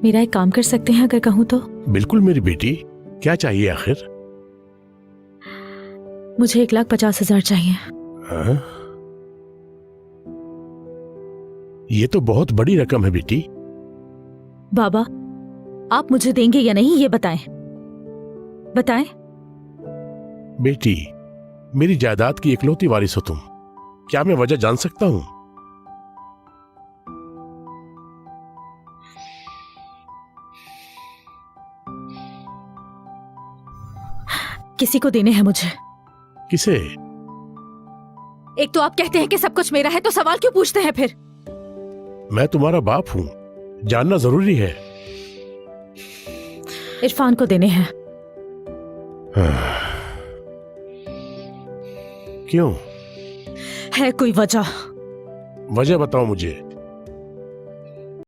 मेरा एक काम कर सकते हैं अगर कहूँ तो? बिल्कुल मेरी बेटी, क्या चाहिए आखिर? मुझे 1,50,000 चाहिए। हाँ? ये तो बहुत बड़ी रकम है बेटी। बाबा, आप मुझे देंगे या नहीं ये बताएं। बताएं। बेटी, मेरी जायदाद की इकलौती वारिस हो तुम। क्या मैं वजह जान सकता हूं? किसी को देने हैं मुझे। किसे? एक तो आप कहते हैं कि सब कुछ मेरा है, तो सवाल क्यों पूछते हैं फिर? मैं तुम्हारा बाप हूं, जानना जरूरी है। इरफान को देने हैं। क्यों? है कोई वजह? वजह बताओ मुझे।